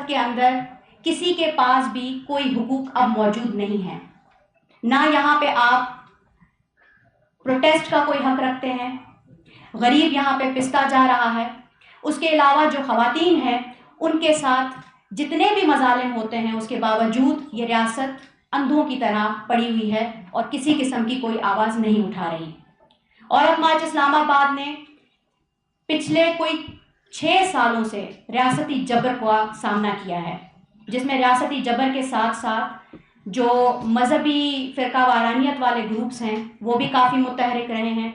ریاست کے اندر کسی کے پاس بھی کوئی حقوق اب موجود نہیں ہے. نہ یہاں پہ آپ پروٹیسٹ کا کوئی حق رکھتے ہیں. غریب یہاں پہ پستا جا رہا ہے. اس کے علاوہ جو خواتین ہیں ان کے ساتھ جتنے بھی مظالم ہوتے ہیں اس کے باوجود یہ ریاست اندھوں کی طرح پڑی ہوئی ہے اور کسی قسم کی کوئی آواز نہیں اٹھا رہی. عورت مارچ اسلام آباد نے پچھلے کوئی 6 سالوں سے ریاستی جبر کا سامنا کیا ہے، جس میں ریاستی جبر کے ساتھ ساتھ جو مذہبی فرقہ وارانیت والے گروپس ہیں وہ بھی کافی متحرک رہے ہیں.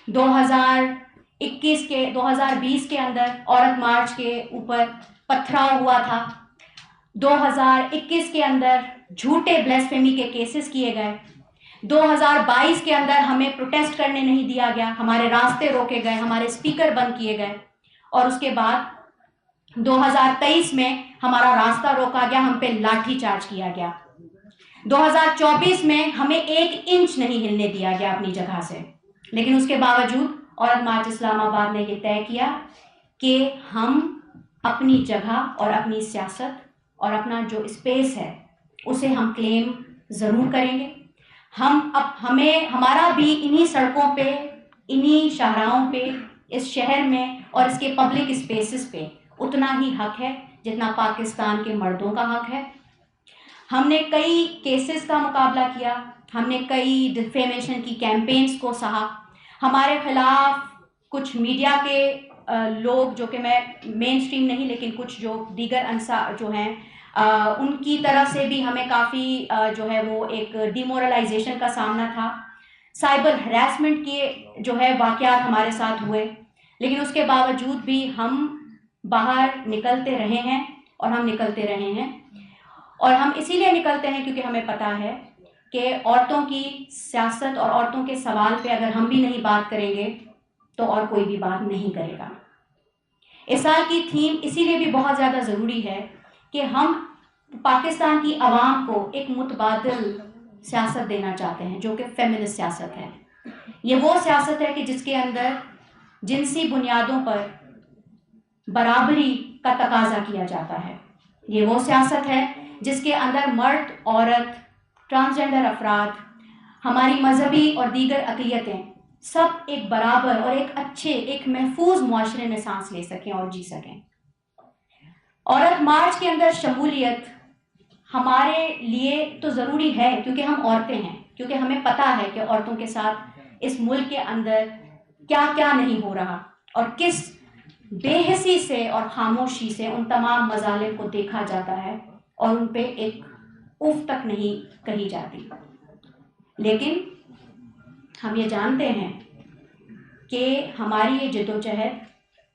2020 کے اندر عورت مارچ کے اوپر پتھراؤ ہوا تھا. 2021 کے اندر جھوٹے بلیسفیمی کے کیسز کیے گئے. 2022 کے اندر ہمیں پروٹیسٹ کرنے نہیں دیا گیا، ہمارے راستے روکے گئے، ہمارے اسپیکر بند کیے گئے. اور اس کے بعد 2023 میں ہمارا راستہ روکا گیا، ہم پہ لاٹھی چارج کیا گیا. 2024 میں ہمیں 1 انچ نہیں ہلنے دیا گیا اپنی جگہ سے. لیکن اس کے باوجود عورت مارچ اسلام آباد نے یہ طے کیا کہ ہم اپنی جگہ اور اپنی سیاست اور اپنا جو اسپیس ہے اسے ہم کلیم ضرور کریں گے. ہمارا بھی انہی سڑکوں پہ، انہی شاہراہوں پہ، اس شہر میں اور اس کے پبلک اسپیسز پہ اتنا ہی حق ہے جتنا پاکستان کے مردوں کا حق ہے. ہم نے کئی کیسز کا مقابلہ کیا، ہم نے کئی ڈیفیمیشن کی کیمپینز کو سہا. ہمارے خلاف کچھ میڈیا کے لوگ، جو کہ میں مین اسٹریم نہیں لیکن کچھ جو دیگر انصار جو ہیں ان کی طرف سے بھی ہمیں کافی جو ہے وہ ایک ڈیمورلائزیشن کا سامنا تھا. سائبر ہراسمنٹ کے جو ہے واقعات ہمارے ساتھ ہوئے. لیکن اس کے باوجود بھی ہم باہر نکلتے رہے ہیں اور ہم نکلتے رہے ہیں. اور ہم اسی لیے نکلتے ہیں کیونکہ ہمیں پتہ ہے کہ عورتوں کی سیاست اور عورتوں کے سوال پہ اگر ہم بھی نہیں بات کریں گے تو اور کوئی بھی بات نہیں کرے گا. اس سال کی تھیم اسی لیے بھی بہت زیادہ ضروری ہے کہ ہم پاکستان کی عوام کو ایک متبادل سیاست دینا چاہتے ہیں جو کہ فیمنسٹ سیاست ہے. یہ وہ سیاست ہے کہ جس کے اندر جنسی بنیادوں پر برابری کا تقاضا کیا جاتا ہے. یہ وہ سیاست ہے جس کے اندر مرد، عورت، ٹرانسجنڈر افراد، ہماری مذہبی اور دیگر اقلیتیں سب ایک برابر اور ایک اچھے، ایک محفوظ معاشرے میں سانس لے سکیں اور جی سکیں. عورت مارچ کے اندر شمولیت ہمارے لیے تو ضروری ہے کیونکہ ہم عورتیں ہیں، کیونکہ ہمیں پتہ ہے کہ عورتوں کے ساتھ اس ملک کے اندر کیا کیا نہیں ہو رہا اور کس بے حسی سے اور خاموشی سے ان تمام مظالم کو دیکھا جاتا ہے اور ان پہ ایک اف تک نہیں کہی جاتی. لیکن ہم یہ جانتے ہیں کہ ہماری یہ جدوجہد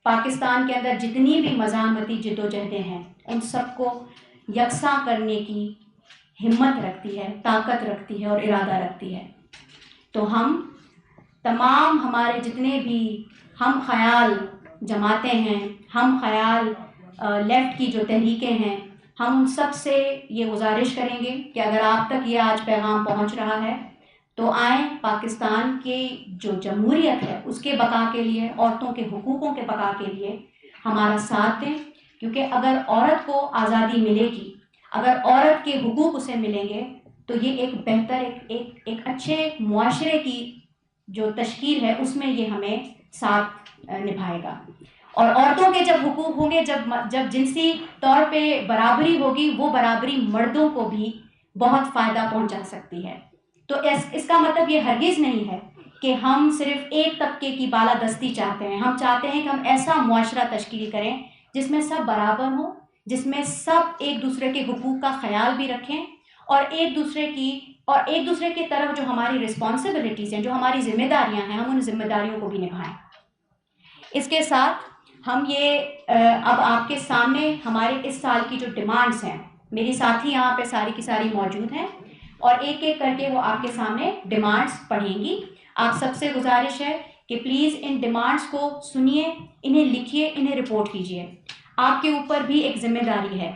پاکستان کے اندر جتنی بھی مزاحمتی جدوجہدیں ہیں ان سب کو یکساں کرنے کی ہمت رکھتی ہے، طاقت رکھتی ہے اور ارادہ رکھتی ہے. تو ہم تمام ہمارے جتنے بھی ہم خیال جماعتیں ہیں، ہم خیال لیفٹ کی جو تحریکیں ہیں، ہم ان سب سے یہ گزارش کریں گے کہ اگر آپ تک یہ آج پیغام پہنچ رہا ہے تو آئیں، پاکستان کی جو جمہوریت ہے اس کے بقا کے لیے، عورتوں کے حقوقوں کے بقا کے لیے ہمارا ساتھ دیں. کیونکہ اگر عورت کو آزادی ملے گی، اگر عورت کے حقوق اسے ملیں گے تو یہ ایک بہتر ایک اچھے معاشرے کی جو تشکیل ہے اس میں یہ ہمیں ساتھ نبھائے گا. اور عورتوں کے جب حقوق ہوں گے، جب جنسی طور پہ برابری ہوگی، وہ برابری مردوں کو بھی بہت فائدہ پہنچا سکتی ہے. تو اس کا مطلب یہ ہرگز نہیں ہے کہ ہم صرف ایک طبقے کی بالادستی چاہتے ہیں. ہم چاہتے ہیں کہ ہم ایسا معاشرہ تشکیل کریں جس میں سب برابر ہوں، جس میں سب ایک دوسرے کے حقوق کا خیال بھی رکھیں اور ایک دوسرے کی طرف جو ہماری رسپانسبلٹیز ہیں، جو ہماری ذمہ داریاں ہیں، ہم ان ذمہ داریوں کو بھی نبھائیں. اس کے ساتھ ہم یہ اب آپ کے سامنے ہمارے اس سال کی جو ڈیمانڈز ہیں، میری ساتھی یہاں پہ ساری کی ساری موجود ہیں اور ایک ایک کر کے وہ آپ کے سامنے ڈیمانڈز پڑھیں گی. آپ سب سے گزارش ہے کہ پلیز ان ڈیمانڈز کو سنیے، انہیں لکھیے، انہیں رپورٹ کیجیے. آپ کے اوپر بھی ایک ذمہ داری ہے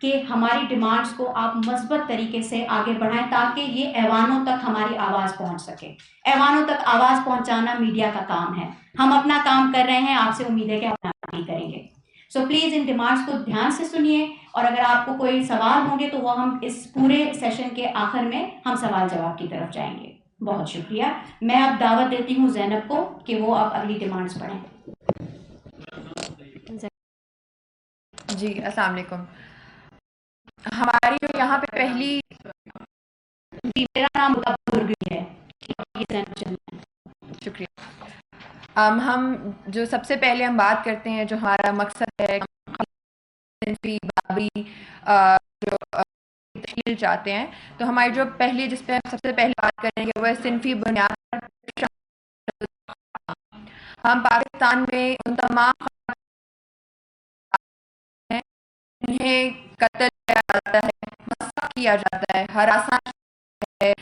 کہ ہماری ڈیمانڈز کو آپ مثبت طریقے سے آگے بڑھائیں تاکہ یہ ایوانوں تک ہماری آواز پہنچ سکے. ایوانوں تک آواز پہنچانا میڈیا کا کام ہے. ہم اپنا کام کر رہے ہیں، آپ سے امید ہے کہ آپ اپنا کام کریں گے. سو پلیز ان ڈیمانڈس کو دھیان سے سنیے، اور اگر آپ کو کوئی سوال ہوں گے تو وہ ہم اس پورے سیشن کے آخر میں ہم سوال جواب کی طرف جائیں گے. بہت شکریہ. میں اب دعوت دیتی ہوں زینب کو کہ وہ اب اگلی ڈیمانڈس پڑھیں. جی السلام علیکم. ہماری جو یہاں پہ پہلی جی میرا نام برگی ہے. زینب چندن. شکریہ. ہم جو سب سے پہلے ہم بات کرتے ہیں جو ہمارا مقصد ہے صنفی بابی جو تشکیل چاہتے ہیں، تو ہماری جو پہلی جس پہ ہم سب سے پہلے بات کریں گے وہ ہے صنفی بنیاد. ہم پاکستان میں ان تمام انہیں قتل کیا جاتا ہے، مسخ کیا جاتا ہے، ہراساں ہے،